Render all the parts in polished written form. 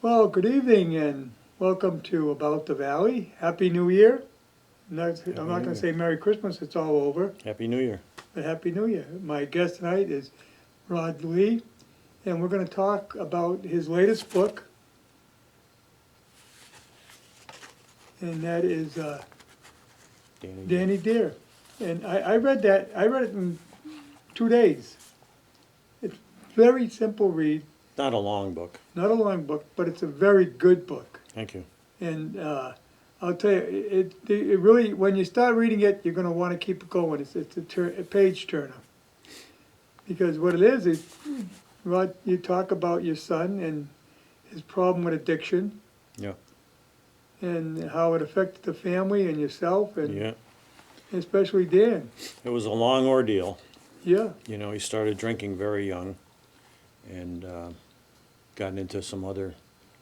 Well, good evening and welcome to About the Valley. Happy New Year. I'm Happy not New going to Year. say Merry Christmas, it's all over, Happy New Year. but Happy New Year. My guest tonight is Rod Lee, and we're going to talk about his latest book, and that is Danny. Danny Deer. And I read that, I read it in 2 days. It's very simple read, Not a long book. not a long book, but it's a very good book. Thank you. And I'll tell you, it really, when you start reading it, you're going to want to keep it going. It's a page turner. Because what it is, Rod, you talk about your son and his problem with addiction Yeah. and how it affected the family and yourself and Yeah. especially Dan. It was a long ordeal. Yeah, You know, he started drinking very young and got into some other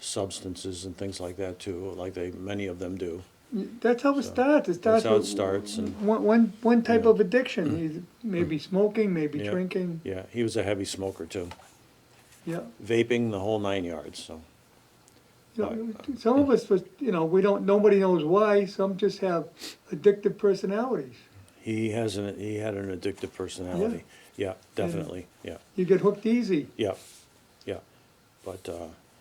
substances and things like that too, like many of them do. that's how it So, starts. It starts that's how it with starts, and one type yeah. of addiction. He's maybe smoking, maybe Yeah. drinking. Yeah, he was a heavy smoker too. Yeah. Vaping, the whole 9 yards. So You know, some of us, nobody knows why. Some just have addictive personalities. he had an addictive personality. Yeah, definitely. Yeah. You get hooked easy. Yeah, yeah. But,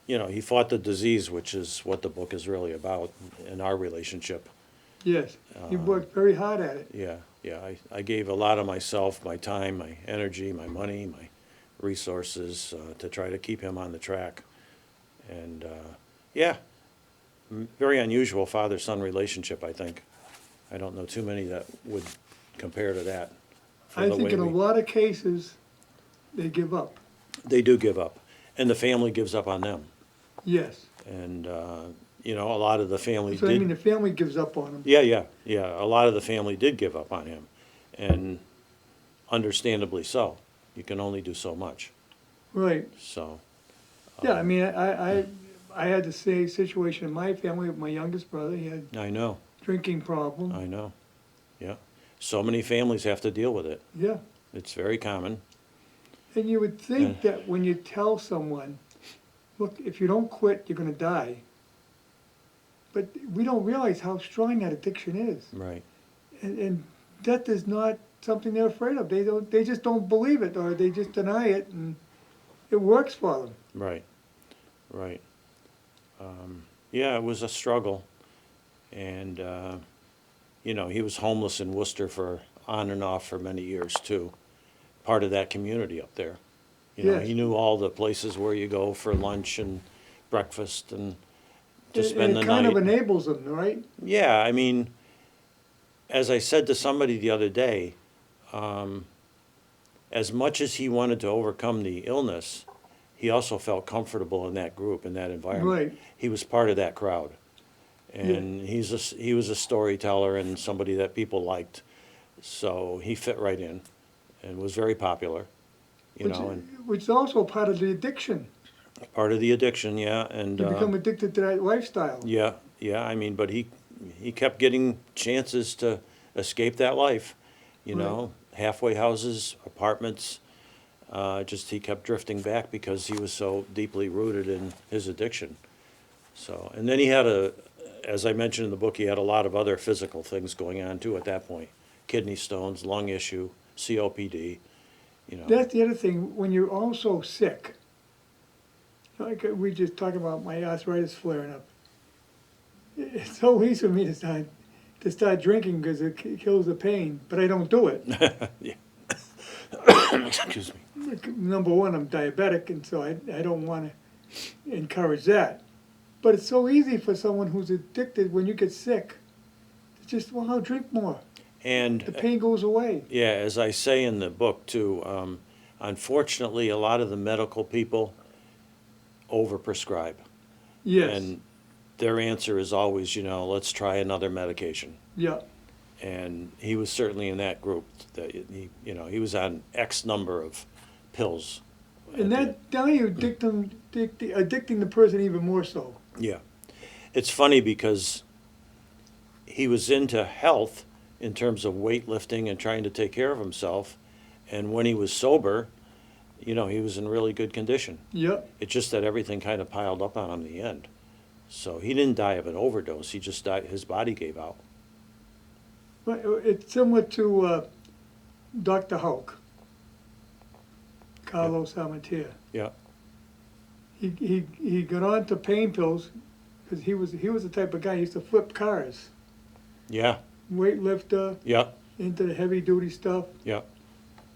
he fought the disease, which is what the book is really about in our relationship. Yes, you worked very hard at it. Yeah, yeah. I gave a lot of myself, my time, my energy, my money, my resources to try to keep him on the track. And, very unusual father-son relationship, I think. I don't know too many that would compare to that. for I the think way in a we- lot of cases, they give up. They do give up, and the family gives up on them. Yes. And, a lot of the family So I mean, did, the family gives up on them. yeah, a lot of the family did give up on him, and understandably so. You can only do so much, Right. so, Yeah, I mean, I had the same situation in my family with my youngest brother. He had I know, drinking problem. I know, yeah. So many families have to deal with it. Yeah. It's very common. And you would think that when you tell someone, look, if you don't quit, you're gonna die. But we don't realize how strong that addiction is. Right, And death is not something they're afraid of. They just don't believe it, or they just deny it, and it works for them. right, right. Yeah, it was a struggle, and, he was homeless in Worcester for, on and off for many years too. Part of that community up there. Yes. He knew all the places where you go for lunch and breakfast and to spend the And it kind of night. enables them, right? Yeah, I mean, as I said to somebody the other day, as much as he wanted to overcome the illness, he also felt comfortable in that group, in that environment. Right. He was part of that crowd. And he was a storyteller and somebody that people liked. So he fit right in and was very popular, and Which is also part of the addiction. part of the addiction, yeah, and, You become addicted to that lifestyle. yeah, I mean, but he kept getting chances to escape that life, halfway houses, apartments, just he kept drifting back because he was so deeply rooted in his addiction. So, and then he had as I mentioned in the book, he had a lot of other physical things going on too at that point. Kidney stones, lung issue, COPD. That's the other thing, when you're also sick. Like we just talked about my arthritis flaring up. It's so easy for me to start drinking because it kills the pain, but I don't do it. Yeah. Excuse me. Number one, I'm diabetic, and so I don't want to encourage that. But it's so easy for someone who's addicted when you get sick to just, well, I'll drink more. And The pain goes away. yeah, as I say in the book too, unfortunately, a lot of the medical people overprescribe. Yes, And their answer is always, let's try another medication. yeah. And he was certainly in that group. That he was on X number of pills. And that, now you're addicting the person even more so. Yeah. It's funny because he was into health in terms of weightlifting and trying to take care of himself. And when he was sober, you know, he was in really good condition. Yep, It's just that everything kind of piled up on him in the end. So he didn't die of an overdose, he just died, his body gave out. but it's similar to Dr. Hulk, Carlos Amatia. Yeah, He got on to pain pills because he was the type of guy who used to flip cars, yeah, weightlifter, yeah, into the heavy duty stuff. yeah.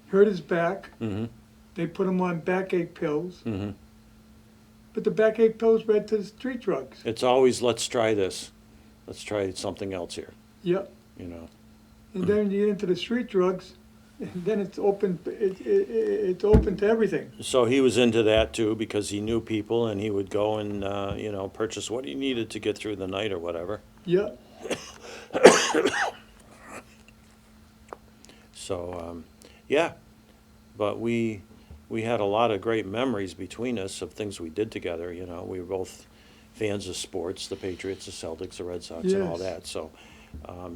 Hurt his back. Mm-hmm, They put him on backache pills, mm-hmm. but the backache pills led to street drugs. It's always, let's try this. Let's try something else here, Yep. you know. And then you get into the street drugs, and then it's open. It's open to everything. So he was into that too because he knew people and he would go and, you know, purchase what he needed to get through the night or whatever. Yep. So, yeah, but we had a lot of great memories between us of things we did together, you know. We were both fans of sports, the Patriots, the Celtics, the Red Sox, and all Yes. that. So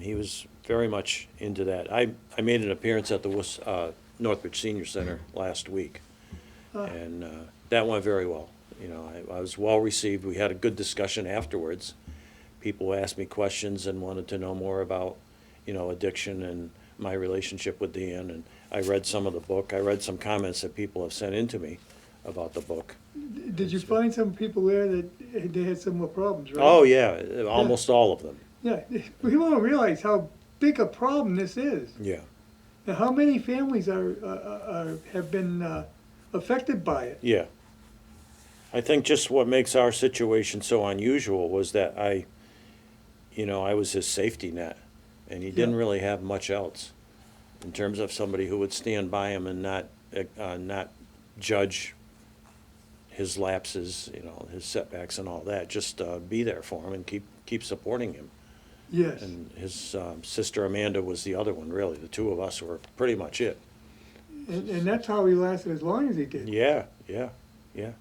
he was very much into that. I made an appearance at the Northbridge Senior Center last week, and that went very well. You know, I was well received. We had a good discussion afterwards. People asked me questions and wanted to know more about, you know, addiction and my relationship with Dan. And I read some of the book. I read some comments that people have sent in to me about the book. Did you find some people there that they had similar problems, right? Oh, yeah, almost all of them. Yeah. People don't realize how big a problem this is. Yeah, And how many families have been affected by it. yeah. I think just what makes our situation so unusual was that I was his safety net, and he didn't Yeah. really have much else in terms of somebody who would stand by him and not judge his lapses, you know, his setbacks and all that. Just be there for him and keep supporting him. Yes. And his sister Amanda was the other one, really. The two of us were pretty much it. And that's how he lasted as long as he did. Yeah, yeah, yeah.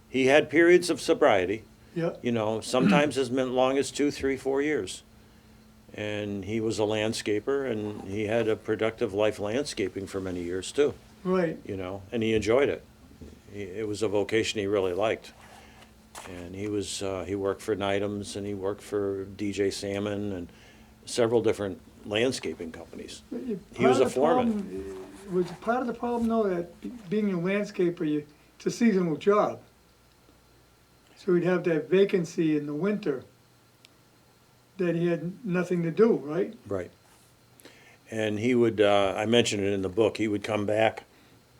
He had periods of sobriety, Yeah. you know, sometimes as long as 2, 3, 4 years. And he was a landscaper, and he had a productive life landscaping for many years too, Right. you know, and he enjoyed it. It was a vocation he really liked. And he worked for Nidams, and he worked for DJ Salmon and several different landscaping companies. He was a foreman. Was part of the problem, though, that being a landscaper, it's a seasonal job. So he'd have that vacancy in the winter that he had nothing to do, right? Right. And he would, I mentioned it in the book, he would come back,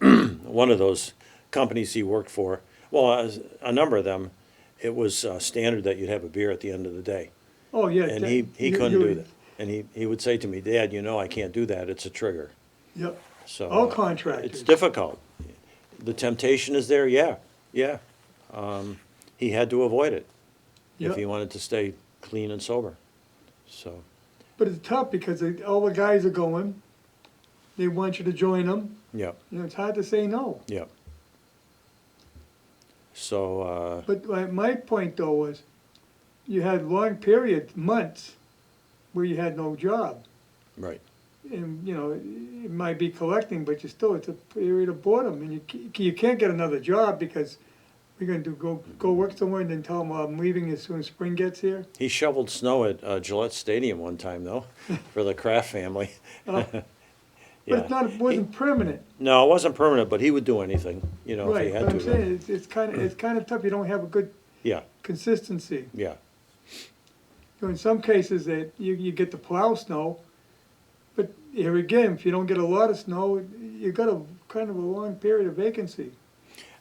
one of those companies he worked for, well, a number of them, it was standard that you'd have a beer at the end of the day. Oh, yeah. And he couldn't do that. And he would say to me, Dad, you know, I can't do that, it's a trigger. Yep. So All contractors. it's difficult. The temptation is there, yeah. He had to avoid it if Yep. he wanted to stay clean and sober. So, But it's tough because all the guys are going. They want you to join them. yeah, You know, it's hard to say no. yeah. So, But my point, though, was you had long periods, months, where you had no job. right, And, you know, it might be collecting, but it's a period of boredom. And you can't get another job because we're going to go work somewhere and then tell them, I'm leaving as soon as spring gets here. he shoveled snow at Gillette Stadium one time, though, for the Kraft family. But Yeah. it wasn't permanent. No, it wasn't permanent, but he would do anything, you know, if Right, he but had I'm to. saying, it's kind of tough. You don't have a good Yeah, consistency. yeah, You know, in some cases, that you get to plow snow, but here again, if you don't get a lot of snow, you got a kind of a long period of vacancy.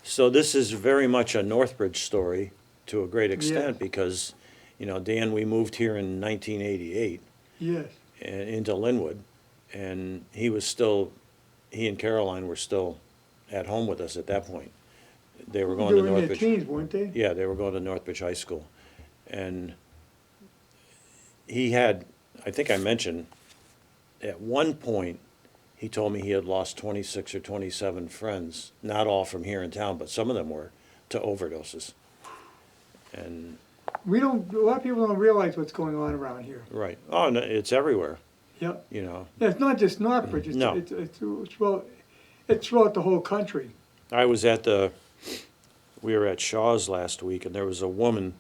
So this is very much a Northbridge story to a great Yes. extent because, you know, Dan, we moved here in 1988 Yes, into Linwood, and he and Caroline were still at home with us at that point. They were going they to were in their Northbridge. teens, weren't they? Yeah, they were going to Northbridge High School. And he had, I think I mentioned, at one point, he told me he had lost 26 or 27 friends, not all from here in town, but some of them were, to overdoses. And, A lot of people don't realize what's going on around here. right, oh, no, it's everywhere, Yep. you know. Yeah, it's not just Northbridge, No. it's throughout the whole country. I was we were at Shaw's last week, and there was a woman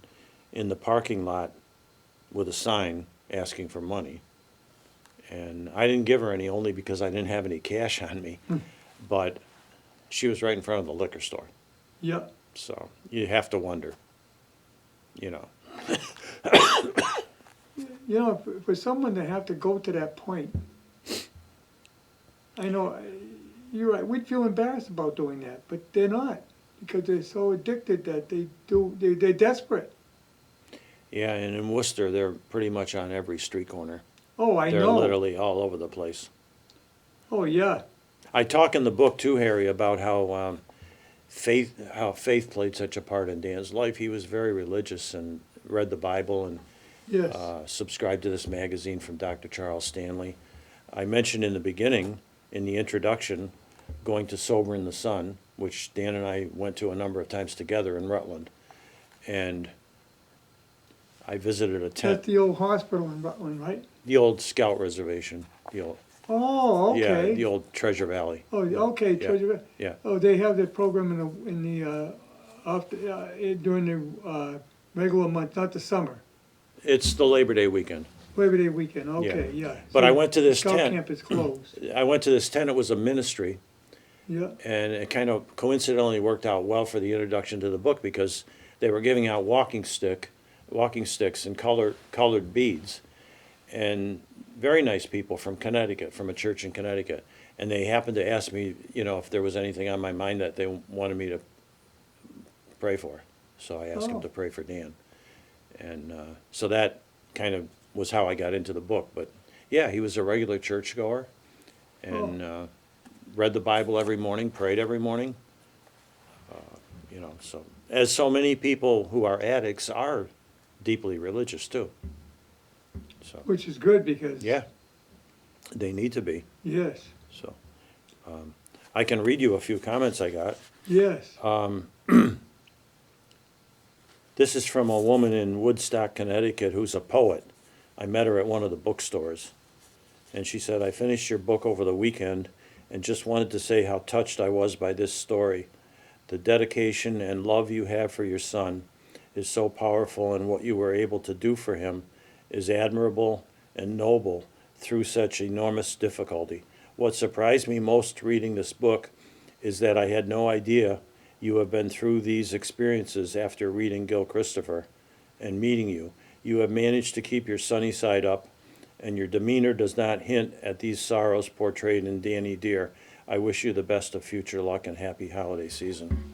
in the parking lot with a sign asking for money. And I didn't give her any, only because I didn't have any cash on me. But she was right in front of the liquor store. Yeah, So you have to wonder, you know. you know, for someone to have to go to that point, I know, you're right, we'd feel embarrassed about doing that, but they're not, because they're so addicted that they're desperate. Yeah, and in Worcester, they're pretty much on every street corner. Oh, I They're know. literally all over the place. Oh, yeah, I talk in the book too, Harry, about how faith played such a part in Dan's life. He was very religious and read the Bible and yes, subscribed to this magazine from Dr. Charles Stanley. I mentioned in the beginning, in the introduction, going to Sober in the Sun, which Dan and I went to a number of times together in Rutland. And I visited a tent, that's the old hospital in Rutland, right? the old Scout Reservation, the old, Oh, yeah, okay. the old Treasure Valley. Oh, okay, Yeah, Treasure Valley. yeah. Oh, they have that program during the regular month, not the summer, It's the Labor Day weekend. Labor Day weekend, okay, yeah. But So I went to this Scout tent. camp is closed, I went to this tent, it was a ministry, yeah, and it kind of coincidentally worked out well for the introduction to the book, because they were giving out walking sticks and colored beads. And very nice people from Connecticut, from a church in Connecticut. And they happened to ask me, you know, if there was anything on my mind that they wanted me to pray for. So I asked Oh. them to pray for Dan. And so that kind of was how I got into the book. But yeah, he was a regular churchgoer and read the Bible every morning, prayed every morning. You know, so as so many people who are addicts are deeply religious too. So which is good because. yeah, they need to be. Yes, So I can read you a few comments I got. yes, This is from a woman in Woodstock, Connecticut, who's a poet. I met her at one of the bookstores. And she said, I finished your book over the weekend and just wanted to say how touched I was by this story. The dedication and love you have for your son is so powerful, and what you were able to do for him is admirable and noble through such enormous difficulty. What surprised me most reading this book is that I had no idea you have been through these experiences after reading Gil Christopher and meeting you. You have managed to keep your sunny side up, and your demeanor does not hint at these sorrows portrayed in Danny Deer. I wish you the best of future luck and happy holiday season.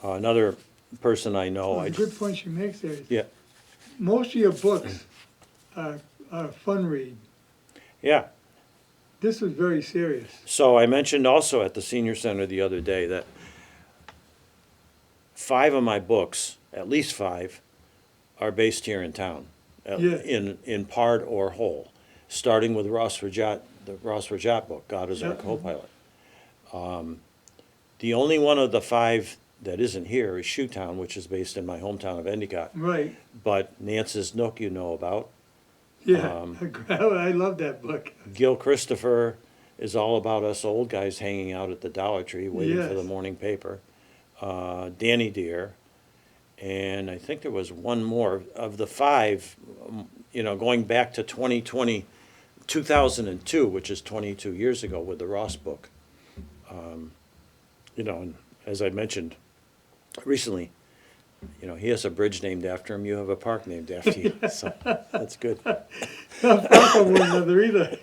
Another person I know, well, the good point she makes there is, yeah, most of your books are a fun read. yeah. This was very serious. So I mentioned also at the senior center the other day that 5 of my books, at least 5, are based here in town, Yeah. in part or whole, starting with Ross Rajat, the Ross Rajat book, God is Our Yeah. Co-Pilot. The only one of the 5 that isn't here is Shoetown, which is based in my hometown of Endicott. Right, But Nance's Nook you know about. yeah, I love that book. Gil Christopher is all about us old guys hanging out at the Dollar Tree waiting for the Yes. morning paper. Danny Deer, and I think there was one more of the 5, you know, going back to 2002, which is 22 years ago with the Ross book. You know, and as I mentioned recently, you know, he has a bridge named after him, you have a park named after you, so that's good. Not far from one another either.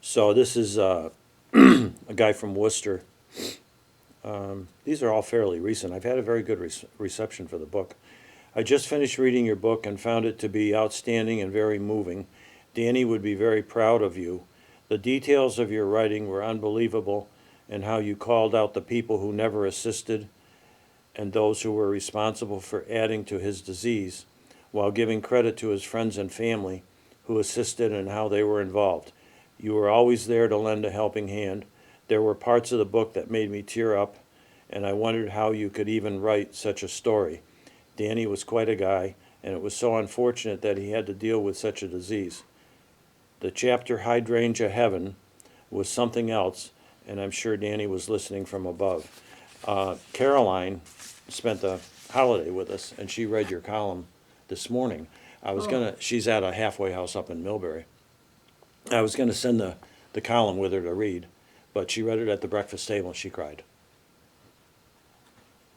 So this is a guy from Worcester. These are all fairly recent. I've had a very good reception for the book. I just finished reading your book and found it to be outstanding and very moving. Danny would be very proud of you. The details of your writing were unbelievable, and how you called out the people who never assisted and those who were responsible for adding to his disease, while giving credit to his friends and family who assisted and how they were involved. You were always there to lend a helping hand. There were parts of the book that made me tear up, and I wondered how you could even write such a story. Danny was quite a guy, and it was so unfortunate that he had to deal with such a disease. the chapter Hydrangea Heaven was something else, and I'm sure Danny was listening from above. Caroline spent the holiday with us, and she read your column this morning. She's at a halfway house up in Millbury. I was gonna send the column with her to read, but she read it at the breakfast table and she cried.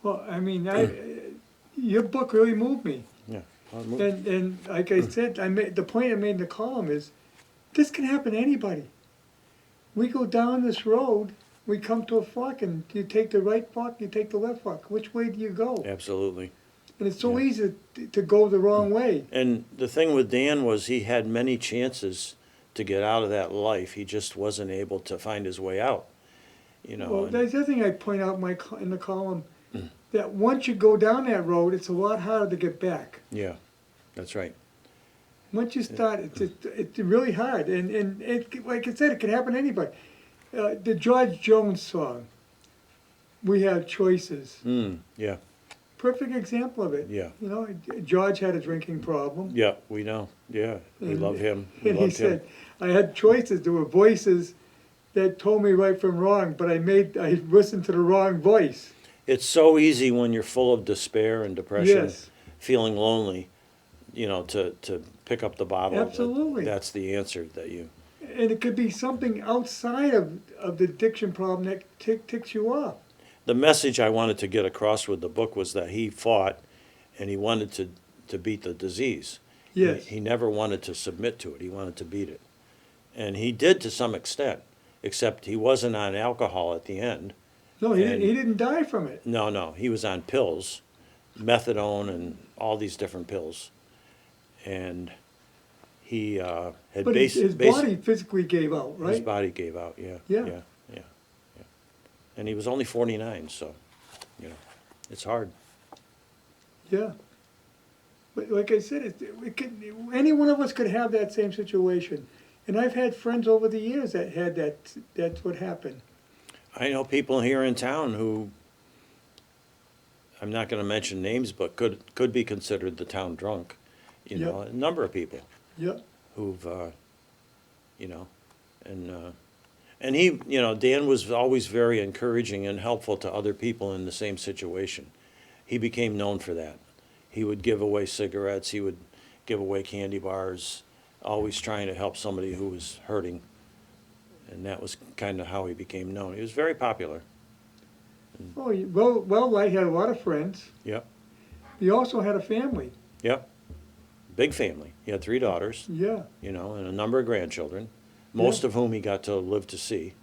Well, I mean, your book really moved me. Yeah. And like I said, the point I made in the column is, this can happen to anybody. We go down this road, we come to a fork, and you take the right fork, you take the left fork. Which way do you go? Absolutely. And it's so Yeah. easy to go the wrong way. And the thing with Dan was he had many chances to get out of that life. He just wasn't able to find his way out, you know. Well, and- there's the other thing I point out in the column, that once you go down that road, it's a lot harder to get back. yeah, that's right. Once you start, it's really hard. And it, like I said, it can happen to anybody. The George Jones song, We Have Choices. Yeah, Perfect example of it. yeah, You know, George had a drinking problem. yeah, we know. Yeah, we And- love him. We And he loved him. said, I had choices. There were voices that told me right from wrong, but I listened to the wrong voice. It's so easy when you're full of despair and depression, Yes. feeling lonely, you know, to pick up the bottle. Absolutely. That's the answer that you. And it could be something outside of the addiction problem that ticks you off. The message I wanted to get across with the book was that he fought and he wanted to beat the disease. Yes. He never wanted to submit to it. He wanted to beat it. And he did to some extent, except he wasn't on alcohol at the end. No, he And- didn't die from it. No, he was on pills, methadone and all these different pills. And he had But his body physically gave out, his right? body gave out, yeah. Yeah. Yeah. And he was only 49, so, you know, it's hard. Yeah. But like I said, any one of us could have that same situation. And I've had friends over the years that had that's what happened. I know people here in town who, I'm not gonna mention names, but could be considered the town drunk. You Yep. know, a number of people Yep. who've, you know, and he, you know, Dan was always very encouraging and helpful to other people in the same situation. He became known for that. He would give away cigarettes, he would give away candy bars, always trying to help somebody who was hurting. And that was kind of how he became known. He was very popular. Oh, well, I had a lot of friends. Yep, He also had a family. yep. Big family. He had 3 daughters, Yeah. you know, and a number of grandchildren, most of whom he got to live to see,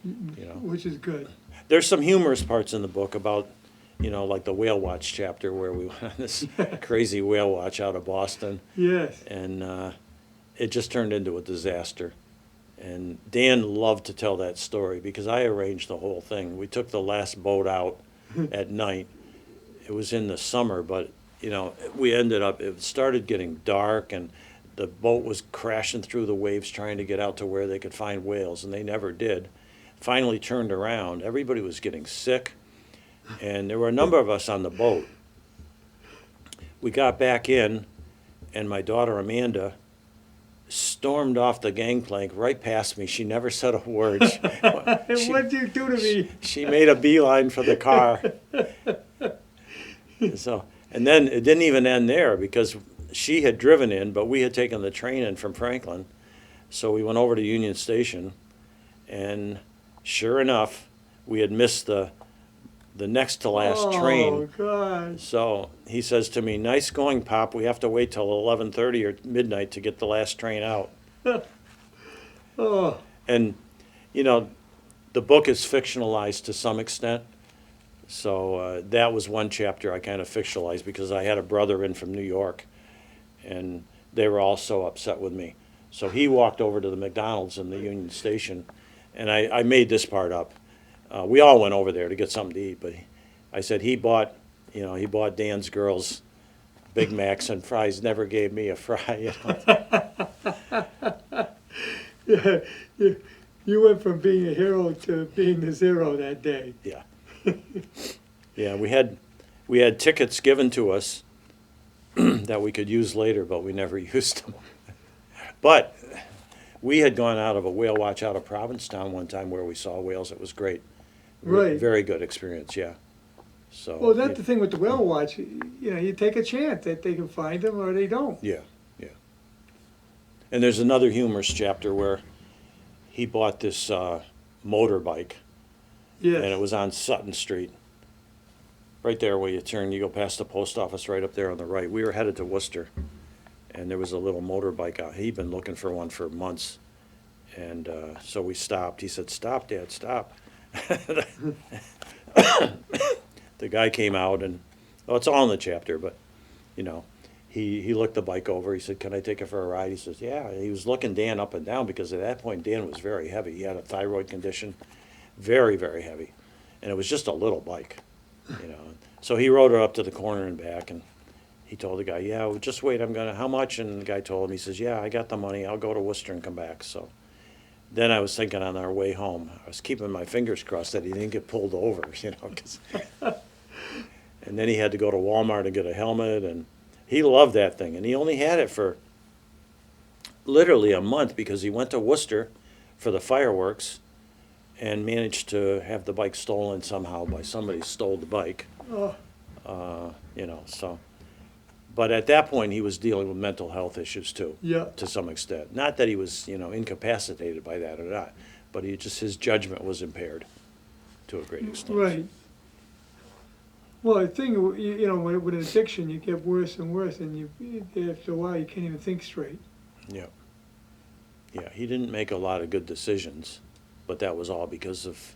you know. Which is good. There's some humorous parts in the book about, you know, like the whale watch chapter where we went on this crazy whale watch out of Boston. Yes. And it just turned into a disaster. And Dan loved to tell that story because I arranged the whole thing. We took the last boat out at night. It was in the summer, but, you know, it started getting dark and the boat was crashing through the waves trying to get out to where they could find whales, and they never did. Finally turned around. Everybody was getting sick, and there were a number of us on the boat. We got back in, and my daughter Amanda stormed off the gangplank right past me. She never said a word. What'd you do to me? She made a beeline for the car. So, and then it didn't even end there because she had driven in, but we had taken the train in from Franklin. So we went over to Union Station, and sure enough, we had missed the next to last train. Oh, God. So he says to me, "Nice going, Pop. We have to wait till 11:30 or midnight to get the last train out." Oh, And, you know, the book is fictionalized to some extent. So that was one chapter I kind of fictionalized because I had a brother in from New York, and they were all so upset with me. So he walked over to the McDonald's in the Union Station, and I made this part up. We all went over there to get something to eat, but I said he bought Dan's girls Big Macs and fries, never gave me a fry. You know? yeah, you went from being a hero to being the zero that day. Yeah. Yeah, we had tickets given to us that we could use later, but we never used them. But We had gone out of a whale watch out of Provincetown one time where we saw whales. It was great. Right. Very good experience, yeah. So. Well, that's the thing with the whale watch, you know, you take a chance that they can find them or they don't. Yeah, yeah. And there's another humorous chapter where he bought this motorbike, Yes. and it was on Sutton Street. Right there where you turn, you go past the post office right up there on the right. We were headed to Worcester, and there was a little motorbike out. He'd been looking for one for months. And so we stopped. He said, "Stop, Dad, stop." The guy came out, and, oh, it's all in the chapter, but, you know, he looked the bike over. He said, "Can I take it for a ride?" He says, "Yeah." He was looking Dan up and down because at that point Dan was very heavy. He had a thyroid condition, very, very heavy. And it was just a little bike, you know. So he rode her up to the corner and back, and he told the guy, "Yeah, well, just wait, how much?" And the guy told him, he says, "Yeah, I got the money. I'll go to Worcester and come back." So then I was thinking on our way home, I was keeping my fingers crossed that he didn't get pulled over, you know, 'cause and then he had to go to Walmart and get a helmet, and he loved that thing. And he only had it for literally a month because he went to Worcester for the fireworks and managed to have the bike stolen somehow by somebody who stole the bike, Oh, you know, so. But at that point, he was dealing with mental health issues too, yeah, to some extent. Not that he was, you know, incapacitated by that or not, but his judgment was impaired to a great extent. right. Well, the thing, you know, with an addiction, you get worse and worse, and after a while, you can't even think straight. Yeah. Yeah, he didn't make a lot of good decisions, but that was all because of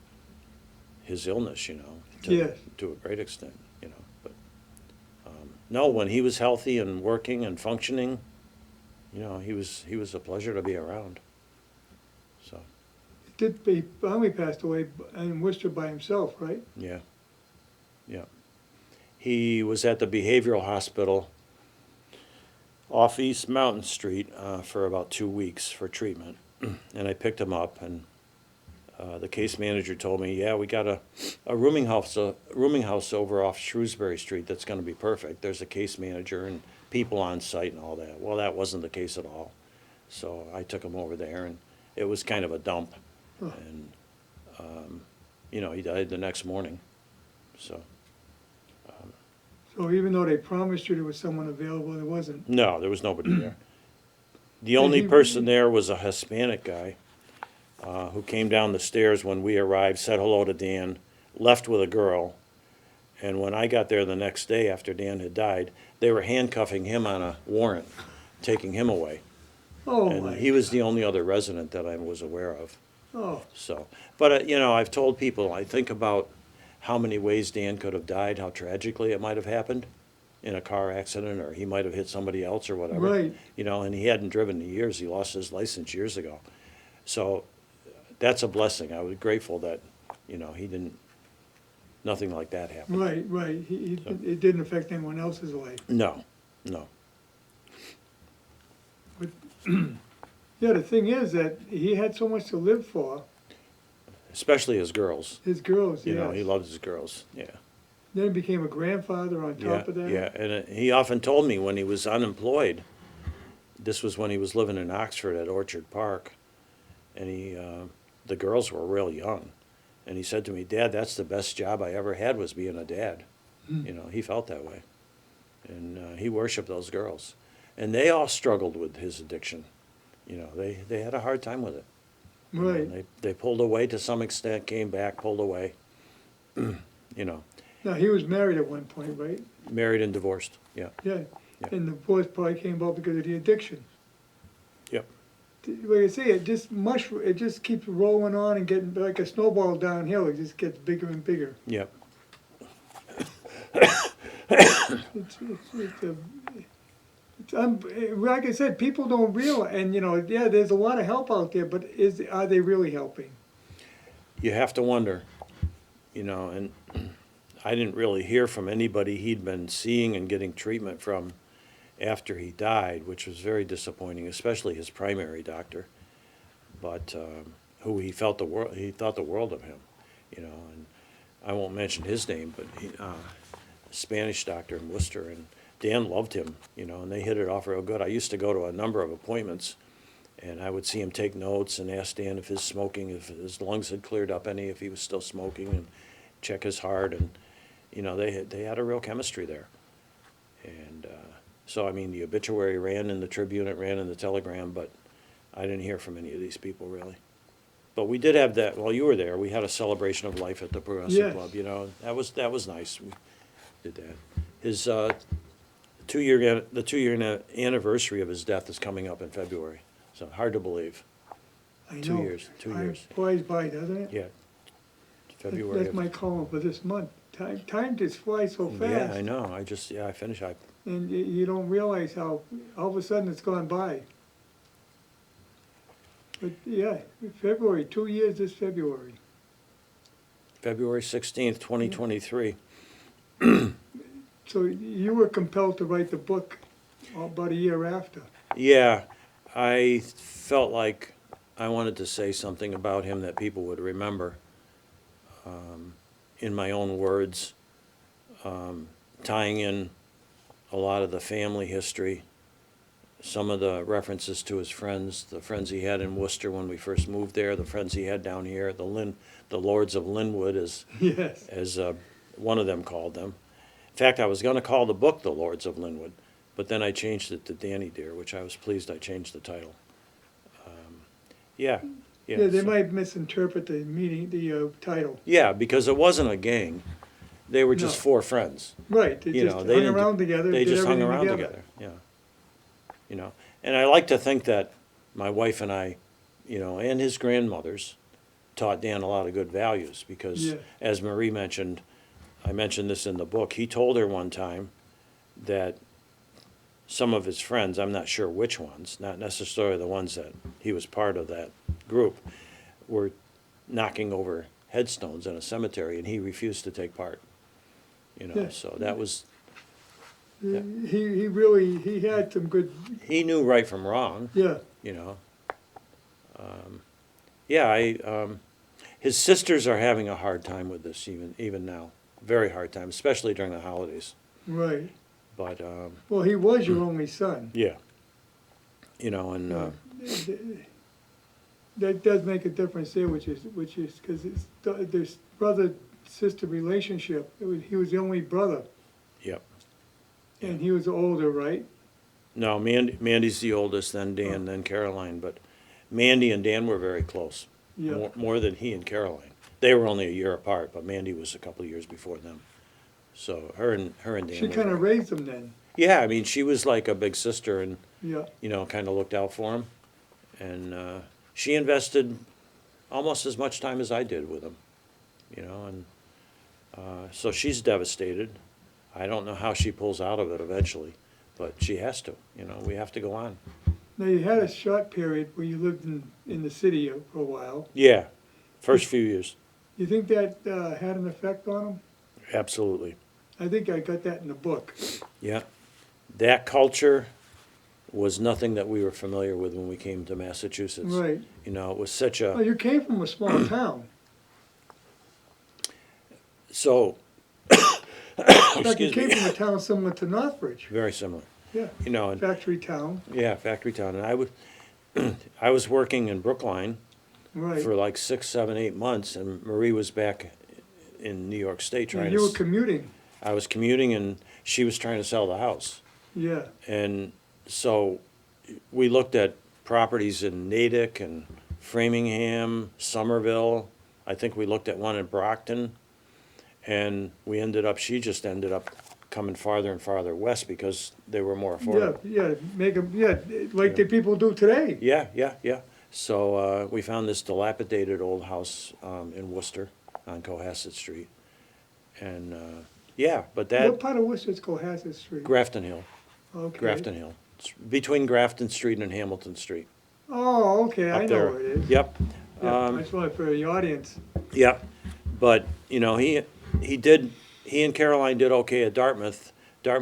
his illness, you know, Yes. to a great extent, you know. But no, when he was healthy and working and functioning, you know, he was a pleasure to be around. So, He finally passed away in Worcester by himself, right? yeah, yeah. He was at the behavioral hospital off East Mountain Street for about 2 weeks for treatment, and I picked him up, and the case manager told me, "Yeah, we got a rooming house over off Shrewsbury Street that's going to be perfect. There's a case manager and people on site and all that." Well, that wasn't the case at all. So I took him over there, and it was kind of a dump. Huh. And you know, he died the next morning. So So even though they promised you there was someone available, there wasn't. no, there was nobody there. The Did only he- person there was a Hispanic guy who came down the stairs when we arrived, said hello to Dan, left with a girl, and when I got there the next day after Dan had died, they were handcuffing him on a warrant, taking him away. Oh, And my. he was the only other resident that I was aware of. Oh, So, but you know, I've told people, I think about how many ways Dan could have died, how tragically it might have happened in a car accident, or he might have hit somebody else or whatever. right. You know, and he hadn't driven in years. He lost his license years ago. So that's a blessing. I was grateful that, you know, nothing like that happened. Right, right. So. It didn't affect anyone else's life. No, no. Yeah, the thing is that he had so much to live for. Especially his girls. His girls, You yes. know, he loved his girls, yeah. Then he became a grandfather on Yeah, top of that. yeah, and he often told me when he was unemployed, this was when he was living in Oxford at Orchard Park, and the girls were real young, and he said to me, "Dad, that's the best job I ever had, was being a dad." You know, he felt that way, and he worshipped those girls, and they all struggled with his addiction. You know, they had a hard time with it. You know, Right. and they pulled away to some extent, came back, pulled away. You know, Now, he was married at one point, right? married and divorced, yeah. Yeah. Yeah. And the divorce probably came about because of the addiction. Yep. Like I say, it just keeps rolling on and getting like a snowball downhill. It just gets bigger and bigger. Yep. Like I said, people don't realize, and you know, yeah, there's a lot of help out there, but are they really helping? You have to wonder, you know, and I didn't really hear from anybody he'd been seeing and getting treatment from after he died, which was very disappointing, especially his primary doctor, but who he thought the world of him, you know, and I won't mention his name, but he, a Spanish doctor in Worcester, and Dan loved him, you know, and they hit it off real good. I used to go to a number of appointments And I would see him take notes and ask Dan if his smoking, if his lungs had cleared up any, if he was still smoking, and check his heart. And, you know, they had a real chemistry there. And so, I mean, the obituary ran in the Tribune, it ran in the Telegram, but I didn't hear from any of these people, really. But we did have that, while you were there, we had a celebration of life at the Progressive Yes. Club, you know. That was nice. We did that. His the 2-year anniversary of his death is coming up in February. So hard to believe. I know. 2 years, 2 Time years. flies by, doesn't it? Yeah. February. That's my column for this month. Time just flies so fast. Yeah, I know. I finished. And you don't realize how, all of a sudden it's gone by. But yeah, February, 2 years this February. February 16th, 2023. So you were compelled to write the book about a year after. Yeah, I felt like I wanted to say something about him that people would remember, in my own words, tying in a lot of the family history, some of the references to his friends, the friends he had in Worcester when we first moved there, the friends he had down here, the Lords of Linwood, Yes. as one of them called them. In fact, I was going to call the book The Lords of Linwood, but then I changed it to Danny Deer, which I was pleased I changed the title. Yeah. Yeah, they so- might misinterpret the meaning, the title. Yeah, because it wasn't a gang. They were just No. 4 friends. Right, they You just know, they hung didn't- around together, They did just hung everything around together, yeah. You know, and I like to think that my wife and I, you know, and his grandmothers taught Dan a lot of good values because, Yeah. as Marie mentioned, I mentioned this in the book, he told her one time that some of his friends, I'm not sure which ones, not necessarily the ones that he was part of that group, were knocking over headstones in a cemetery, and he refused to take part. You know, Yeah. so that was, Yeah. He really, he had some good, he knew right from wrong, yeah, you know. His sisters are having a hard time with this even now, very hard time, especially during the holidays. right. But, Well, he was your only son. yeah, you know, and, That does make a difference there, which is, because it's, this brother-sister relationship, he was the only brother, yep. and he was older, right? No, Mandy's the oldest, then Dan, then Caroline, but Mandy and Dan were very close. Yeah, More than he and Caroline. They were only a year apart, but Mandy was a couple of years before them. So her and Dan she were kind of very- raised him then, Yeah, I mean, she was like a big sister and, yeah, you know, kind of looked out for him. And she invested almost as much time as I did with him, you know, and so she's devastated. I don't know how she pulls out of it eventually, but she has to, you know, we have to go on. Now, you had a short period where you lived in the city for a while. Yeah, first few years, You think that had an effect on him? absolutely. I think I got that in the book. Yeah, that culture was nothing that we were familiar with when we came to Massachusetts. Right. You know, it was such Well, a, you came from a small town. so, In fact, you excuse came me, from a town similar to Northbridge. very similar. Yeah, You know, and, factory town, yeah, factory town, and I was working in Brookline right. for like 6, 7, 8 months, and Marie was back in New York State trying And to, you were commuting, I was commuting, and she was trying to sell the house. yeah. And so we looked at properties in Natick and Framingham, Somerville. I think we looked at one in Brockton. And she just ended up coming farther and farther west because they were more Yeah, affordable. yeah, make them, yeah, like the people do today. Yeah. So we found this dilapidated old house in Worcester on Cohasset Street. And, but that, What part of Worcester's Cohasset Street? Grafton Hill. Okay. Grafton Hill. It's between Grafton Street and Hamilton Street. Oh, okay, I Up know there. where it is. Yep. Yeah, I just wanted for the audience. Yep. But, you know, he and Caroline did okay at Dartmouth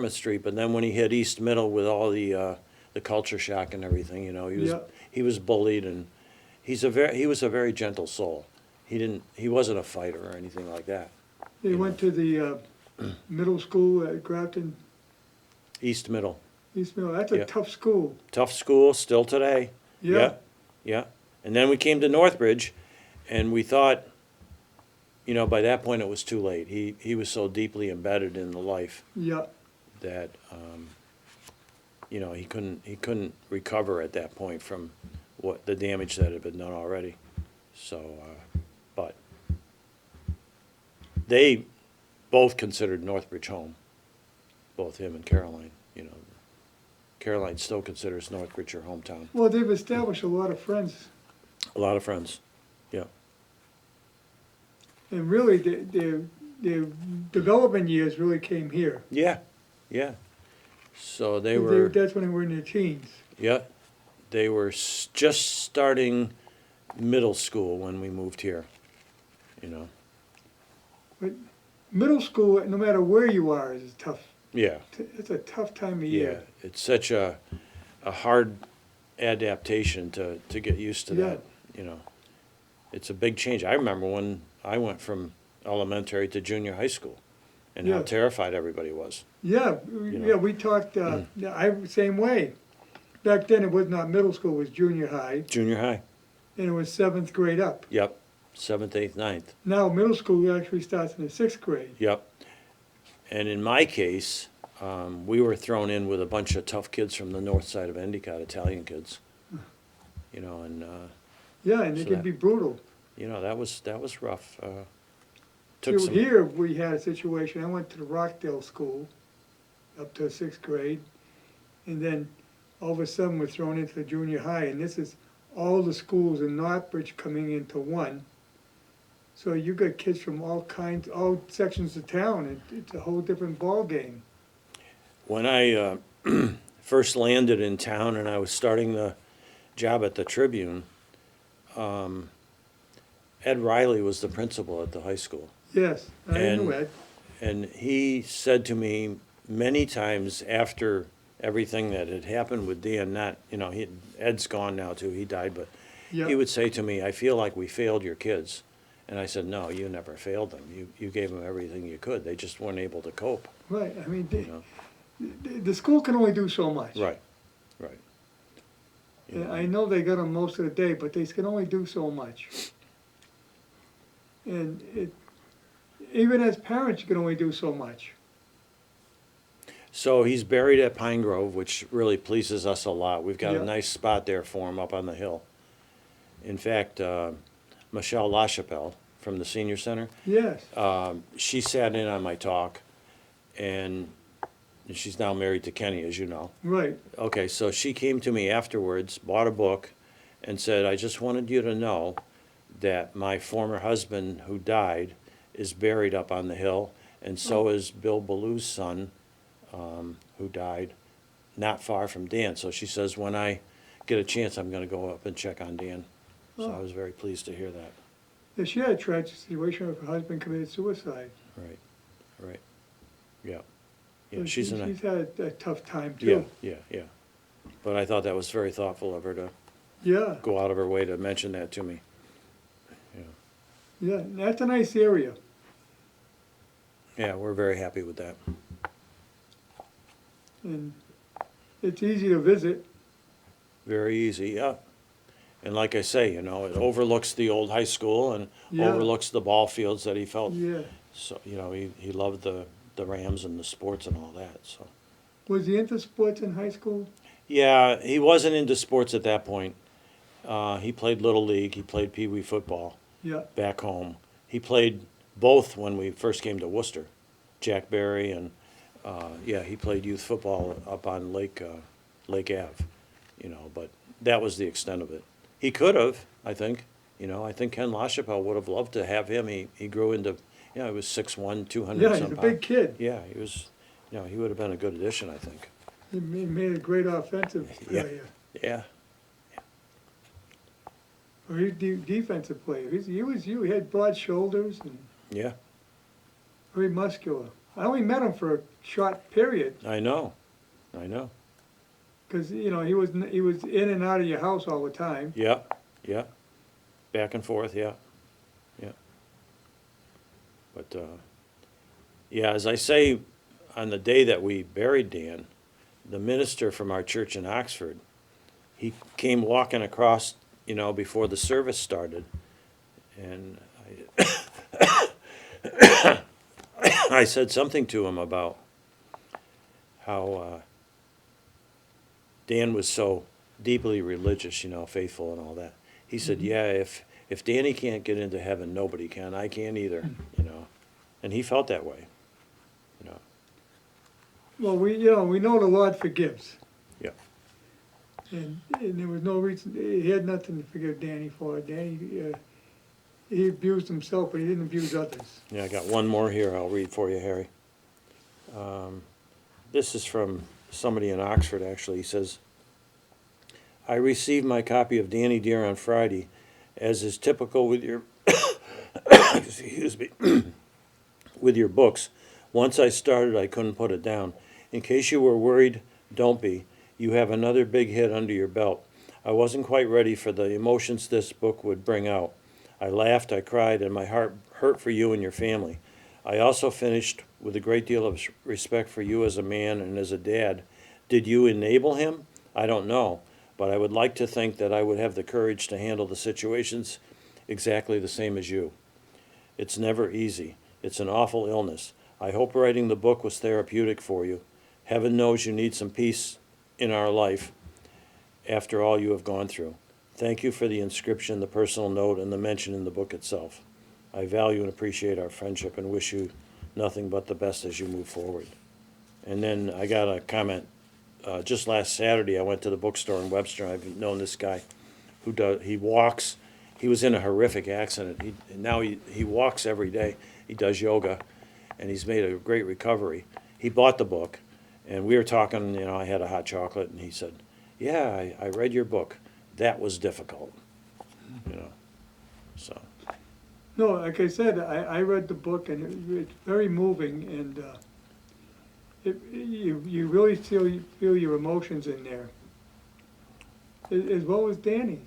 Street, but then when he hit East Middle with all the culture shock and everything, you know, Yeah. he was bullied, and he was a very gentle soul. He wasn't a fighter or anything like that. They went to the middle school at Grafton, East Middle. East Middle. That's a Yeah. tough school. Tough school, still today. Yeah, yeah. And then we came to Northbridge, and we thought, you know, by that point it was too late. He was so deeply embedded in the life yeah, that, you know, he couldn't recover at that point from what the damage that had been done already. So, but they both considered Northbridge home, both him and Caroline. You know, Caroline still considers Northbridge her hometown. well, they've established a lot of friends, A lot of friends. Yeah. and really, their development years really came here. Yeah. Yeah. So they 'Cause were. That's when they were in their teens. Yeah. They were just starting middle school when we moved here. You know. But middle school, no matter where you are, is tough. Yeah. It's a tough time of Yeah. year. It's such a hard adaptation to get used to Yeah. that. You know. It's a big change. I remember when I went from elementary to junior high school, and how Yeah. terrified everybody was. Yeah, know. yeah, we talked, same way. Back then, it was not middle school, it was junior high, Junior high. and it was seventh grade up. Yep. 7th, 8th, 9th. Now, middle school actually starts in the sixth grade. Yep. And in my case, we were thrown in with a bunch of tough kids from the north side of Endicott, Italian kids. You know, and Yeah, and it So can that- be brutal. you know that was rough. See, Took some. here, we had a situation, I went to the Rockdale school up to sixth grade, and then all of a sudden, we're thrown into the junior high, and this is all the schools in Northbridge coming into one. So you got kids from all kinds, all sections of town, it's a whole different ballgame. When I first landed in town and I was starting the job at the Tribune, Ed Riley was the principal at the high school. Yes, I knew And- Ed. And he said to me many times after everything that had happened with Dan, not, you know, Ed's gone now too, he died, but Yeah. he would say to me, I feel like we failed your kids. And I said, no, you never failed them. You gave them everything you could. They just weren't able to cope, Right, I mean, you know? the school can only do so much. Right, right. You And know, I know they got them most of the day, but they can only do so much. And even as parents, you can only do so much. So he's buried at Pine Grove, which really pleases us a lot. We've got Yeah. a nice spot there for him up on the hill. In fact, Michelle LaChapelle from the senior center, Yes, she sat in on my talk, and she's now married to Kenny, as you know. right, Okay, so she came to me afterwards, bought a book, and said, I just wanted you to know that my former husband who died is buried up on the hill, and so is Bill Ballew's son, who died not far from Dan. So she says, when I get a chance, I'm gonna go up and check on Dan. So I Oh. was very pleased to hear that. Yeah, she had a tragic situation where her husband committed suicide. Right, right. Yeah. So Yeah, she's she's in a, had a tough time yeah, too. yeah. But I thought that was very thoughtful of her to Yeah, go out of her way to mention that to me. yeah, and that's a nice area. Yeah, we're very happy with that. And it's easy to visit. Very easy, yeah. And like I say, you know, it overlooks the old high school and Yeah. overlooks the ball fields that he felt. Yeah. So, you know, he loved the Rams and the sports and all that, so. Was he into sports in high school? Yeah, he wasn't into sports at that point. He played Little League, he played Pee Wee football Yeah, back home. He played both when we first came to Worcester, Jack Berry and, yeah, he played youth football up on Lake Ave, you know, but that was the extent of it. He could have, I think, you know, I think Ken LaChapelle would have loved to have him. He grew into, you know, he was 6'1", 200 yeah, some he's a pounds. big kid. Yeah, he was, you know, he would have been a good addition, I think. He made a great offensive Yeah. player. Yeah, Or he's defensive player. He had broad shoulders and yeah, very muscular. I only met him for a short period, I know. because, you know, he was in and out of your house all the time. Yeah, yeah, back and forth, yeah. But, yeah, as I say, on the day that we buried Dan, the minister from our church in Oxford, he came walking across, before the service started, and I said something to him about how Dan was so deeply religious, faithful and all that. He said, yeah, if Danny can't get into heaven, nobody can. I can't either, And he felt that way, Well, we know the Lord forgives. Yeah. And there was no reason, he had nothing to forgive Danny for. Danny, he abused himself, but he didn't abuse others. Yeah, I got one more here I'll read for you, Harry. This is from somebody in Oxford, actually. He says, I received my copy of Danny Deer on Friday, as is typical with your, excuse me, with your books. Once I started, I couldn't put it down. In case you were worried, don't be. You have another big hit under your belt. I wasn't quite ready for the emotions this book would bring out. I laughed, I cried, and my heart hurt for you and your family. I also finished with a great deal of respect for you as a man and as a dad. Did you enable him? I don't know, but I would like to think that I would have the courage to handle the situations exactly the same as you. It's never easy. It's an awful illness. I hope writing the book was therapeutic for you. Heaven knows you need some peace in our life after all you have gone through. Thank you for the inscription, the personal note, and the mention in the book itself. I value and appreciate our friendship and wish you nothing but the best as you move forward. And then I got a comment. Just last Saturday, I went to the bookstore in Webster. I've known this guy he walks. He was in a horrific accident. Now he walks every day. He does yoga, and he's made a great recovery. He bought the book, and we were talking, I had a hot chocolate, and he said, yeah, I read your book. That was difficult, so. No, like I said, I read the book, and it's very moving, and you really feel your emotions in there, as well as Danny's.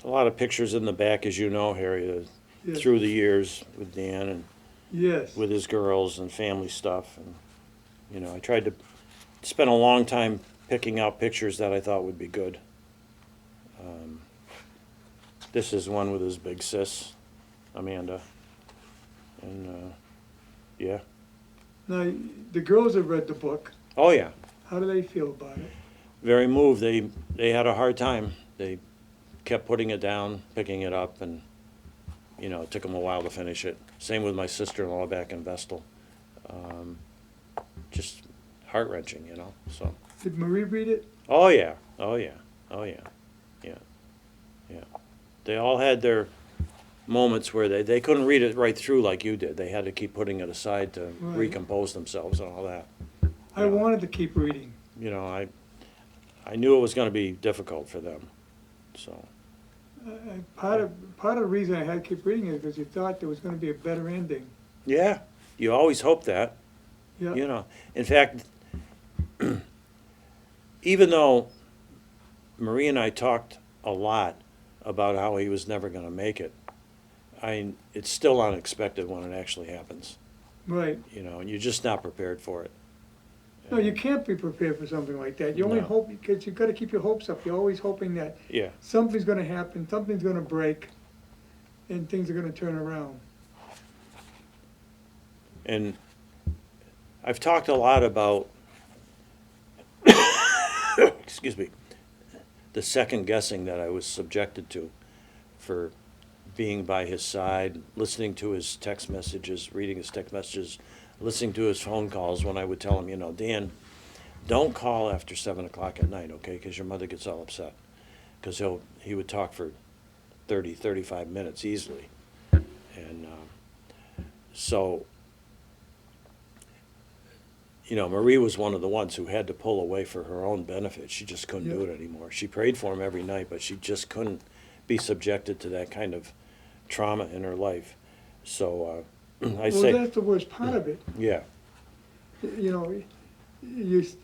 A lot of pictures in the back, as you know, Harry, Yes. through the years with Dan and Yes. with his girls and family stuff. And, I tried to spend a long time picking out pictures that I thought would be good. This is one with his big sis, Amanda. And, yeah. Now, the girls have read the book. Oh, yeah. How do they feel about it? Very moved. They had a hard time. They kept putting it down, picking it up, and, it took them a while to finish it. Same with my sister-in-law back in Vestal. Just heart-wrenching, so. Did Marie read it? Oh, yeah. Oh, yeah. Oh, yeah. Yeah. Yeah. They all had their moments where they couldn't read it right through like you did. They had to keep putting it aside to Right. recompose themselves and all that. I wanted to keep reading. I knew it was going to be difficult for them, so. Part of the reason I had to keep reading it is because you thought there was going to be a better ending. Yeah, you always hope that, Yeah. In fact, even though Marie and I talked a lot about how he was never going to make it, it's still unexpected when it actually happens, Right. and you're just not prepared for it. No, you can't be prepared for something like that. You only No. hope, because you've got to keep your hopes up. You're always hoping that Yeah, something's going to happen, something's going to break, and things are going to turn around. and I've talked a lot about, excuse me, the second guessing that I was subjected to for being by his side, listening to his text messages, reading his text messages, listening to his phone calls when I would tell him, Dan, don't call after 7 o'clock at night, okay, because your mother gets all upset. Because he would talk for 30, 35 minutes easily. And so, Marie was one of the ones who had to pull away for her own benefit. She just couldn't do Yeah. it anymore. She prayed for him every night, but she just couldn't be subjected to that kind of trauma in her life. So I Well, say, that's the worst part of it. yeah, You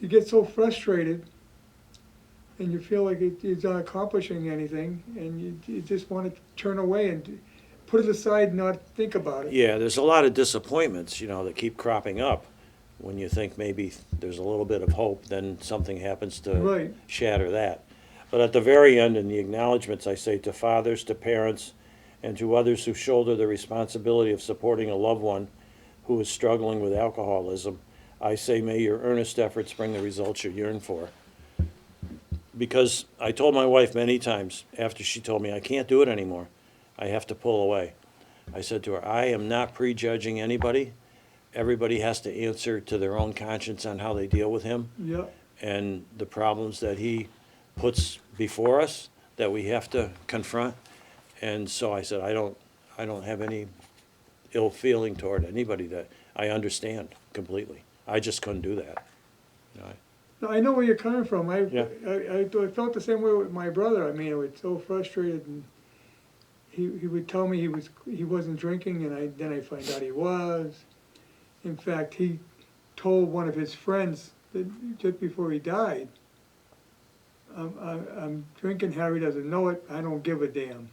get so frustrated, and you feel like it's not accomplishing anything, and you just want to turn away and put it aside and not think about it. yeah, there's a lot of disappointments, that keep cropping up. When you think maybe there's a little bit of hope, then something happens to Right. shatter that. But at the very end, in the acknowledgments, I say to fathers, to parents, and to others who shoulder the responsibility of supporting a loved one who is struggling with alcoholism, I say, may your earnest efforts bring the results you yearn for. Because I told my wife many times after she told me, I can't do it anymore, I have to pull away. I said to her, I am not prejudging anybody. Everybody has to answer to their own conscience on how they deal with him Yeah, and the problems that he puts before us that we have to confront. And so I said, I don't have any ill feeling toward anybody. That I understand completely. I just couldn't do that. You know, no, I know where you're coming from. Yeah. I felt the same way with my brother. I mean, I was so frustrated, and he would tell me he wasn't drinking, and then I find out he was. In fact, he told one of his friends that just before he died, I'm drinking, Harry doesn't know it, I don't give a damn.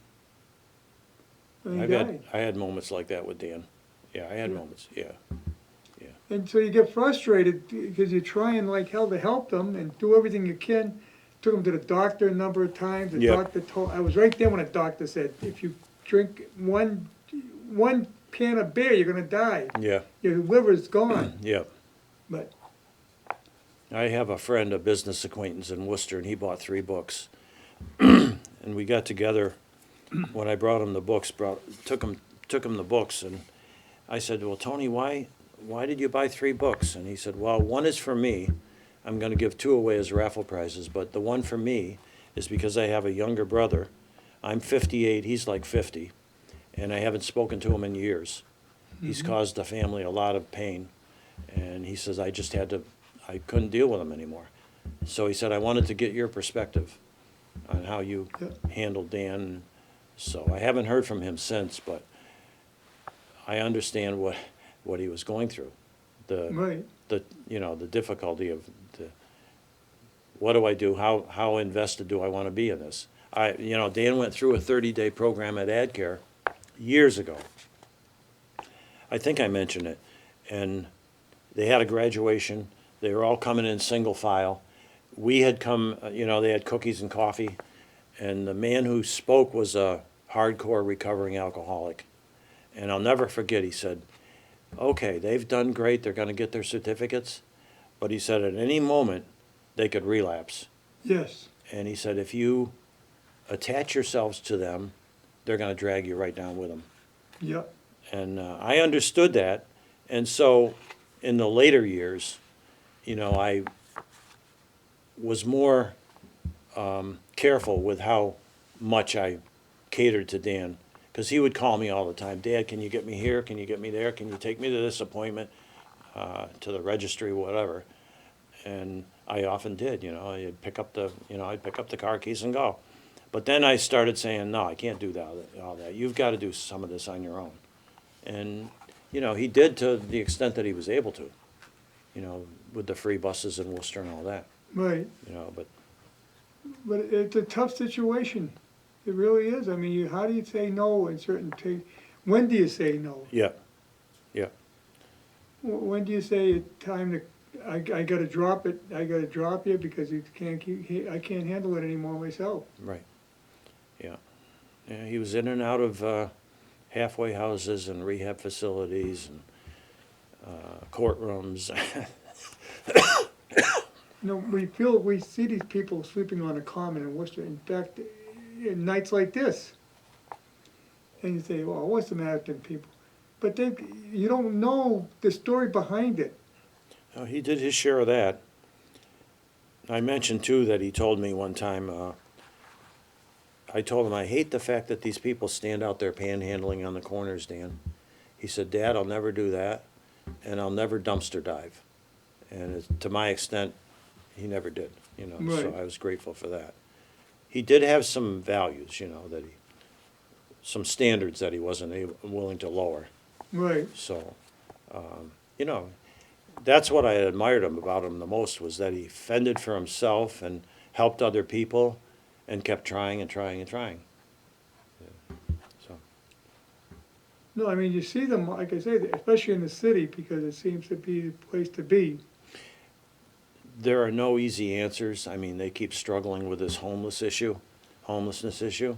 And he died. I had moments like that with Dan. Yeah, I had Yeah. moments. Yeah. And so you get frustrated because you're trying like hell to help them and do everything you can. Took him to the doctor a number of times. The Yep. doctor told, I was right there when the doctor said, if you drink one can of beer, you're gonna die. Yeah. Your liver's gone. Yeah. But, I have a friend, a business acquaintance in Worcester, and he bought 3 books. And we got together when I brought him the books. Took him the books, and I said, "Well, Tony, why did you buy 3 books?" And he said, "Well, one is for me. I'm going to give 2 away as raffle prizes, but the one for me is because I have a younger brother. I'm 58, he's like 50, and I haven't spoken to him in years. He's caused the family a lot of pain, and he says I couldn't deal with him anymore. So he said, I wanted to get your perspective on how you Yeah. handled Dan. So I haven't heard from him since, but I understand what he was going through. right, The difficulty of what do I do? How invested do I want to be in this? Dan went through a 30-day program at AdCare years ago. I think I mentioned it. And they had a graduation. They were all coming in single file. We had come, they had cookies and coffee. And the man who spoke was a hardcore recovering alcoholic. And I'll never forget, he said, okay, they've done great. They're going to get their certificates. But he said at any moment, they could relapse. yes, And he said, if you attach yourselves to them, they're going to drag you right down with them. yeah, And I understood that. And so in the later years, I was more careful with how much I catered to Dan. Because he would call me all the time, Dad, can you get me here? Can you get me there? Can you take me to this appointment, to the registry, whatever? And I often did, I'd pick up the car keys and go. But then I started saying, no, I can't do all that. You've got to do some of this on your own. And, he did to the extent that he was able to, with the free buses in Worcester and all that, right. but But it's a tough situation. It really is. I mean, how do you say no in certain when do you say no? yeah. When do you say it's time to, I gotta drop it, I gotta drop you because I can't handle it anymore myself. Right, yeah. Yeah, he was in and out of halfway houses and rehab facilities and courtrooms. We see these people sleeping on a common in Worcester, in fact, in nights like this. And you say, well, what's the matter with them people? But you don't know the story behind it. Oh, he did his share of that. I mentioned, too, that he told me one time, I told him, I hate the fact that these people stand out there panhandling on the corners, Dan. He said, Dad, I'll never do that, and I'll never dumpster dive. And to my extent, he never did, so Right. I was grateful for that. He did have some values, some standards that he wasn't willing to lower. Right, So, that's what I admired about him the most, was that he fended for himself and helped other people and kept trying and trying and trying. Yeah. So, no, I mean, you see them, like I say, especially in the city, because it seems to be the place to be. there are no easy answers. I mean, they keep struggling with this homelessness issue,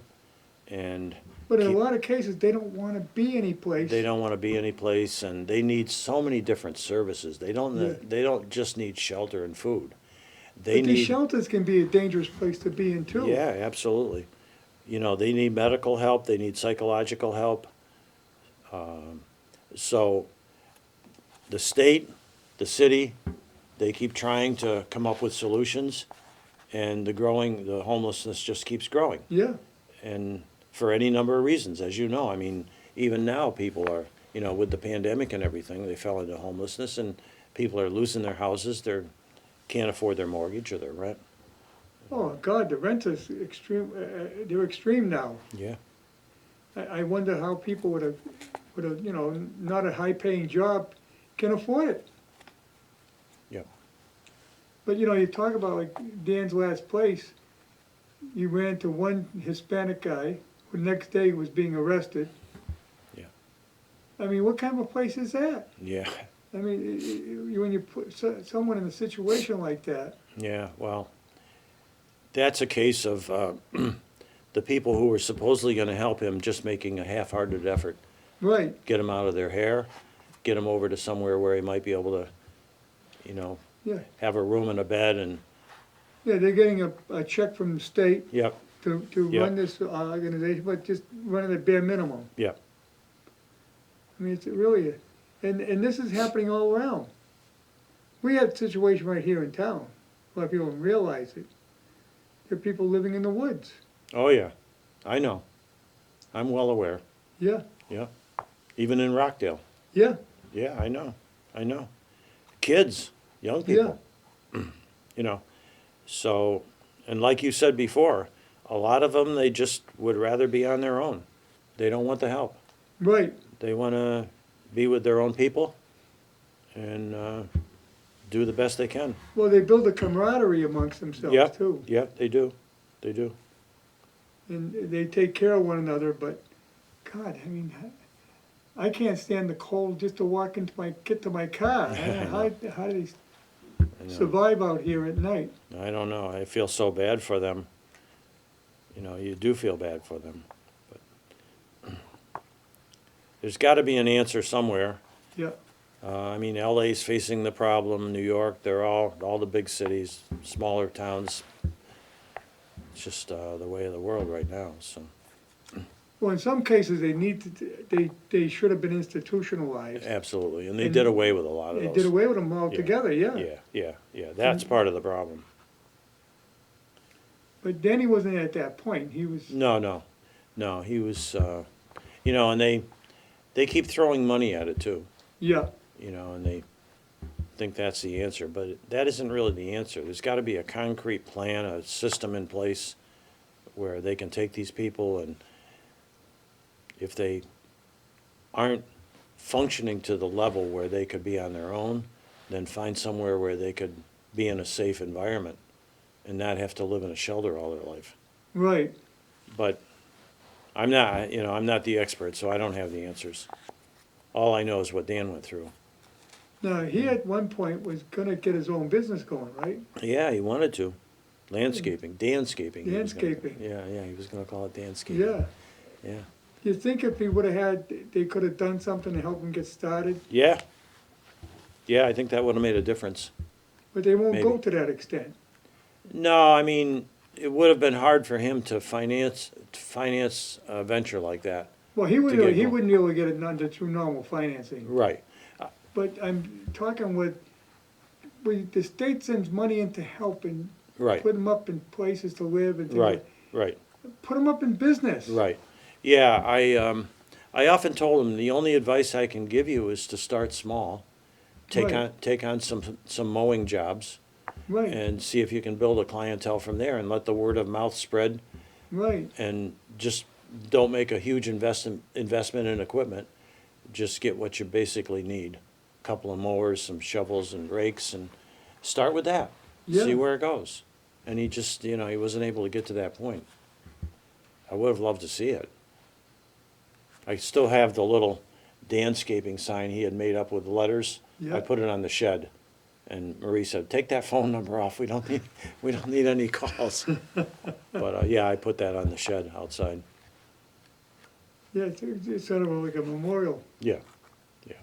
and But in a keep- lot of cases, they don't wanna be anyplace. they don't want to be any place, and they need so many different services. Yeah. They don't just need shelter and food. They But these need, shelters can be a dangerous place to be in too. yeah, absolutely. You know, they need medical help, they need psychological help. So the state, the city, they keep trying to come up with solutions, and the homelessness just keeps growing. Yeah, And for any number of reasons, as you know, I mean, even now, people are, you know, with the pandemic and everything, they fell into homelessness, and people are losing their houses, can't afford their mortgage or their rent. oh God, the rent is extreme, they're extreme now. Yeah, I wonder how people with a, you know, not a high-paying job can afford it. yep, But, you know, you talk about like Dan's last place, you ran into one Hispanic guy, who the next day was being arrested. Yeah. I mean, what kind of a place is that? yeah, I mean, when you put someone in a situation like that, yeah, well, that's a case of the people who were supposedly gonna help him just making a half-hearted effort. right, Get him out of their hair, get him over to somewhere where he might be able to, you know, yeah, have a room and a bed and, yeah, they're getting a check from the state yep, to Yeah. run this organization, but just running the bare minimum. yep, I mean, it's really, and this is happening all around. We have a situation right here in town, a lot of people don't realize it. There are people living in the woods, oh, yeah, I know. I'm well aware, yeah, yeah, even in Rockdale. yeah, Yeah, I know. Kids, young people, you know. So, and like you said before, a lot of them, they just would rather be on their own. They don't want the help. right. They want to be with their own people and do the best they can. Well, they build a camaraderie amongst themselves Yeah, too, yeah, they do. They do. and they take care of one another, but, God, I mean, I can't stand the cold just to get to my car. I don't know how do I they know. survive out here at night? I don't know. I feel so bad for them. You know, you do feel bad for them. But there's got to be an answer somewhere. Yeah, I mean, LA's facing the problem, New York, they're all the big cities, smaller towns. It's just the way of the world right now, so. well, in some cases, they should have been institutionalized. Absolutely, and they And did away with a lot of They those. did away with them Yeah. altogether, yeah. Yeah, that's part of the problem. But Danny wasn't at that point, he was, No, he was, you know, and they keep throwing money at it too, yeah, you know, and they think that's the answer, but that isn't really the answer. There's gotta be a concrete plan, a system in place where they can take these people, and if they aren't functioning to the level where they could be on their own, then find somewhere where they could be in a safe environment and not have to live in a shelter all their life. right. But I'm not the expert, so I don't have the answers. All I know is what Dan went through. Now, he at one point was gonna get his own business going, right? Yeah, he wanted to. Landscaping, danscaping. he was gonna- Danscaping. Yeah, he was gonna call it danscaping. Yeah. Yeah. You think if he would've they could've done something to help him get started, Yeah. Yeah, I think that would have made a difference. but they won't go Maybe. to that extent. No, I mean, it would have been hard for him to finance a venture like that. Well, get he going. wouldn't be able to get it done through normal financing. Right. But I'm talking the state sends money in to help and Right. put them up in places to live and things Right. like- Right. put them up in business. Right. Yeah, I often told him the only advice I can give you is to start small. Right. Take on some mowing jobs Right, and see if you can build a clientele from there and let the word of mouth spread, right, and just don't make a huge investment in equipment. Just get what you basically need. A couple of mowers, some shovels and rakes, and start with that. See Yeah. where it goes. And he just, he wasn't able to get to that point. I would have loved to see it. I still have the little danscaping sign he had made up with letters. Yeah. I put it on the shed. And Marie said, take that phone number off, we don't need any calls. But, yeah, I put that on the shed outside. Yeah, it's sort of like a memorial. Yeah, yeah.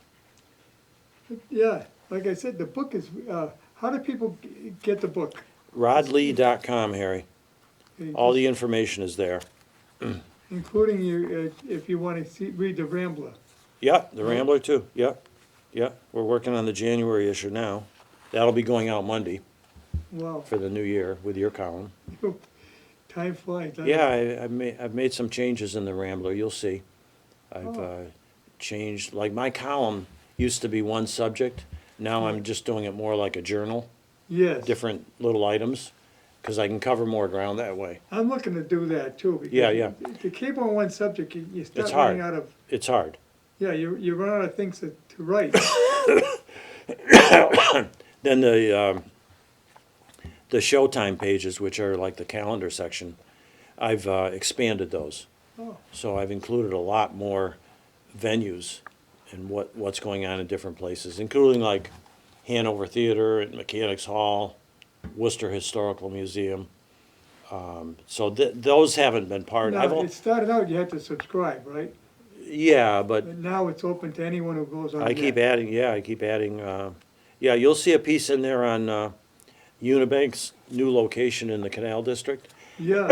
Yeah, like I said, the book is, how do people get the book? Rodlee.com, Harry. All the information is there. Including your, if you want to read the Rambler. Yeah, the Rambler too, yeah, yeah. We're working on the January issue now. That'll be going out Monday Wow, for the new year with your column. time flies. doesn't Yeah, it? I've made some changes in the Rambler, you'll see. I've changed, like my column used to be one subject. Now I'm just doing it more like a journal, Yes. different little items, because I can cover more ground that way. I'm looking to do that too. Because Yeah, yeah. To keep on one subject, you start It's hard. running out of, It's hard. yeah, you run out of things to write. Then the Showtime pages, which are like the calendar section, I've expanded those. Oh, So I've included a lot more venues and what's going on in different places, including like Hanover Theater and Mechanics Hall, Worcester Historical Museum. So those haven't been part. now, it started out, you had to subscribe, right? Yeah, but But now it's open to anyone who goes on. I keep that. adding. Yeah, I keep adding. Yeah, you'll see a piece in there on Unibank's new location in the Canal District, Yeah,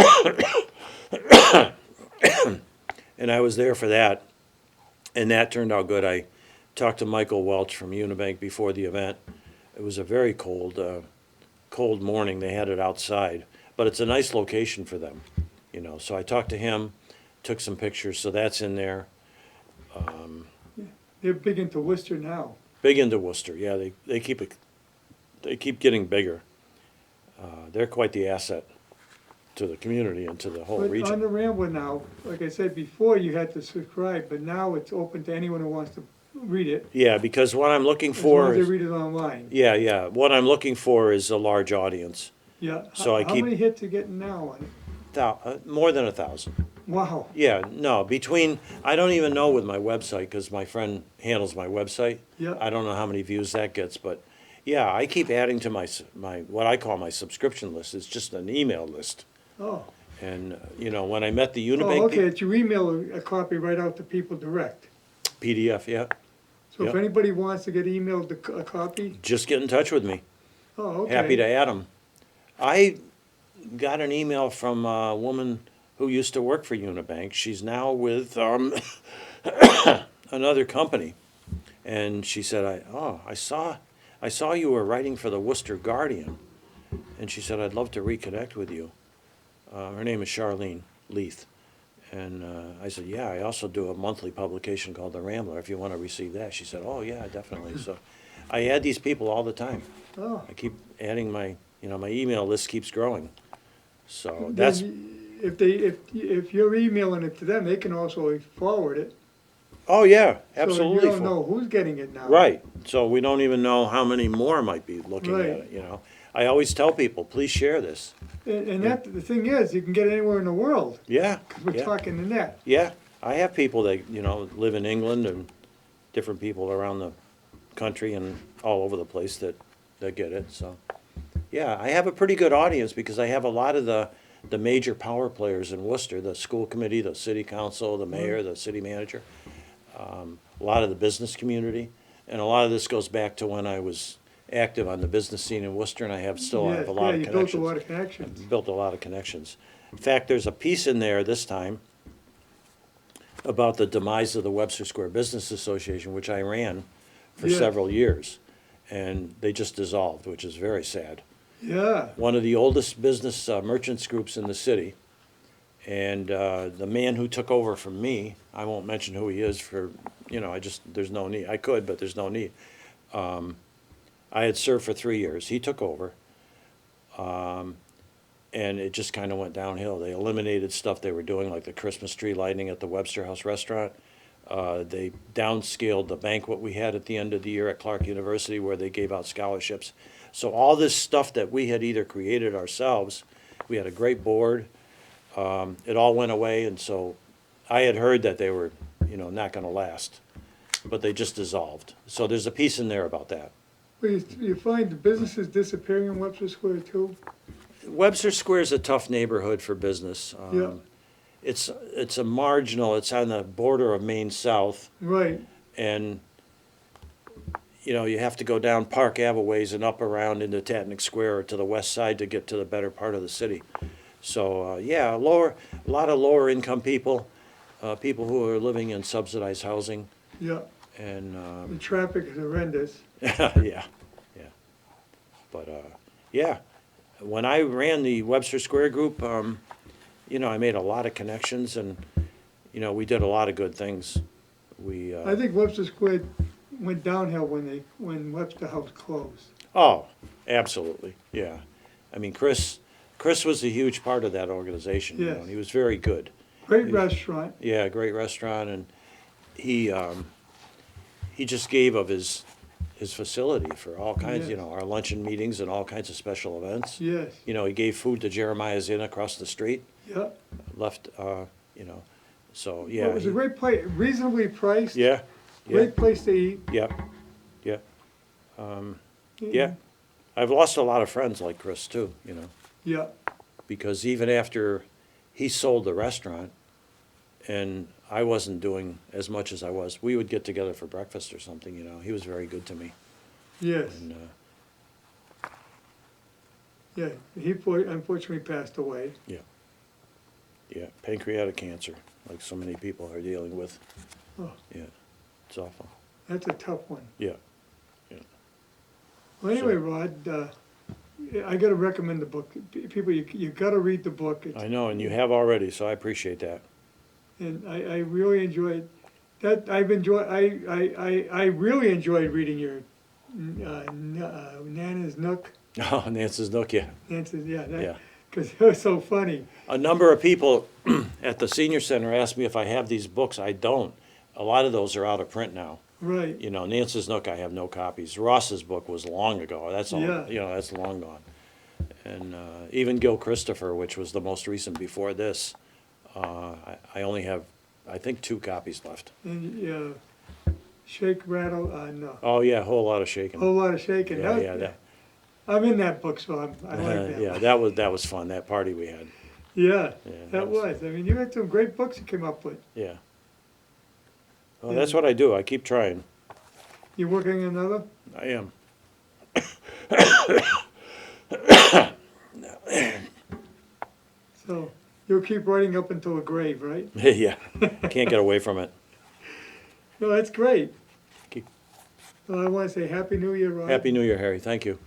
and I was there for that, and that turned out good. I talked to Michael Welch from Unibank before the event. It was a very cold morning. They had it outside, but it's a nice location for them, you know. So I talked to him, took some pictures, so that's in there. they're big into Worcester now. Big into Worcester, yeah. They keep getting bigger. They're quite the asset to the community and to the whole But on region. the Rambler now, like I said before, you had to subscribe, but now it's open to anyone who wants to read it, Yeah, because what I'm looking as long for as they is, read it online. yeah, yeah. What I'm looking for is a large audience. Yeah. So I How keep- many hits are you getting now on it? More than 1,000. Wow. Yeah, no, I don't even know with my website, because my friend handles my website. Yeah. I don't know how many views that gets, but yeah, I keep adding to my, what I call my subscription list. It's just an email list. Oh, And, you know, when I met the oh, Unibank okay, it's you email a copy right out to people direct. PDF, yeah, So if Yep. anybody wants to get emailed a copy, just get in touch with me. oh, okay. Happy to add them. I got an email from a woman who used to work for Unibank. She's now with another company. And she said, I saw you were writing for the Worcester Guardian. And she said, I'd love to reconnect with you. Her name is Charlene Leith. And I said, yeah, I also do a monthly publication called The Rambler, if you want to receive that. She said, oh, yeah, definitely. So I add these people all the time. Oh. I keep adding my email list keeps growing. So Then that's, if you're emailing it to them, they can also forward it. oh, yeah, So absolutely. you don't know who's getting it now. Right, so we don't even know how many more might be looking at Right. it, you know? I always tell people, please share this. And the thing is, you can get it anywhere in the world, Yeah, 'cause we're yeah, talking the net. yeah. I have people that, live in England and different people around the country and all over the place that get it, so. Yeah, I have a pretty good audience because I have a lot of the major power players in Worcester, the school committee, the city council, the mayor, the city manager, a lot of the business community. And a lot of this goes back to when I was active on the business scene in Worcester, and I still have a lot of Yeah, you connections. built a lot of connections. Built a lot of connections. In fact, there's a piece in there this time about the demise of the Webster Square Business Association, which I ran for Yes. several years. And they just dissolved, which is very sad. Yeah, One of the oldest business merchants groups in the city. And the man who took over from me, I won't mention who he is for, there's no need. I could, but there's no need. I had served for 3 years. He took over. And it just kind of went downhill. They eliminated stuff they were doing, like the Christmas tree lighting at the Webster House Restaurant. They downscaled the banquet we had at the end of the year at Clark University, where they gave out scholarships. So all this stuff that we had either created ourselves, we had a great board, it all went away, and so I had heard that they were, not gonna last, but they just dissolved. So there's a piece in there about that. Well, you find the businesses disappearing in Webster Square too? Webster Square is a tough neighborhood for business. Yeah. It's a marginal, it's on the border of Maine South, Right, and, you know, you have to go down Park Ave ways and up around into Tatnick Square or to the west side to get to the better part of the city. So, yeah, a lot of lower income people, people who are living in subsidized housing, yeah. and, The traffic is horrendous. yeah, yeah. But, yeah, when I ran the Webster Square group, you know, I made a lot of connections, and, you know, we did a lot of good things. We, I think Webster Square went downhill when Webster House closed. oh, absolutely, yeah. I mean, Chris was a huge part of that organization, you know, Yes. and he was very good. Great restaurant, Yeah, great restaurant, and he just gave of his facility for all kinds, you Yes. know, our luncheon meetings and all kinds of special events. yes, You know, he gave food to Jeremiah's Inn across the street, yeah. left, you know, so, Well, yeah. it was a great place, reasonably priced. Yeah, yeah, Great place to eat. yeah, yeah. Yeah, I've lost a lot of friends like Chris too, you know, Yeah, because even after he sold the restaurant and I wasn't doing as much as I was, we would get together for breakfast or something, you know. He was very good to me. yes, And, yeah. He unfortunately passed away. yeah, pancreatic cancer, like so many people are dealing with. Oh, Yeah, it's awful. that's a tough one. Yeah, Well, anyway, Rod, I gotta recommend the book. People, you gotta read the book. I know, and you have already, so I appreciate that. And I really enjoyed that. I really enjoyed reading your Nana's Nook. Oh, Nance's Nook, yeah. Nancy's, yeah, Yeah. because it was so funny. A number of people at the senior center asked me if I have these books. I don't. A lot of those are out of print now. Right, You know, Nance's Nook, I have no copies. Ross's book was long ago. That's all, Yeah. you know, that's long gone. And even Gil Christopher, which was the most recent before this, I only have, I think, 2 copies left. and Shake, Rattle, no, Oh, yeah, a whole lot of shaking. a whole lot of shaking. Yeah, yeah, that, I'm in that book, so I like that. yeah, one. that was fun, that party we had. Yeah, Yeah, that was. I mean, you had some great books you came up with. Yeah. Well, that's what I do. I keep trying. You working on another? I am. So you'll keep writing up until the grave, right? Yeah, can't get away from it. No, that's great. Keep- Well, I want to say Happy New Year, Rod. Happy New Year, Harry. Thank you.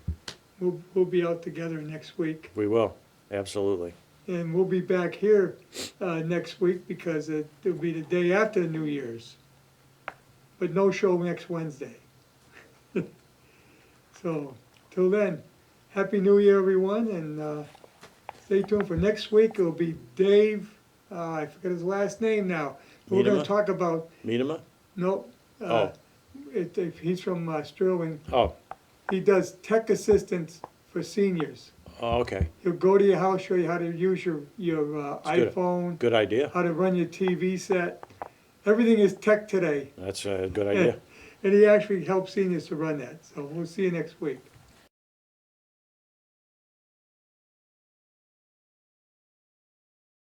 We'll be out together next week. We will, absolutely. And we'll be back here next week because it'll be the day after New Year's. But no show next Wednesday. So, till then, Happy New Year, everyone, and stay tuned for next week. It'll be Dave, I forget his last name now. We're going Miedema? to talk about, Miedema? no, Oh. he's from Sterling. Oh, He does tech assistance for seniors. oh, okay. He'll go to your house, show you how to use your It's good. iPhone, Good idea. how to run your TV set. Everything is tech today. That's a good idea. And he actually helps seniors to run that. So we'll see you next week.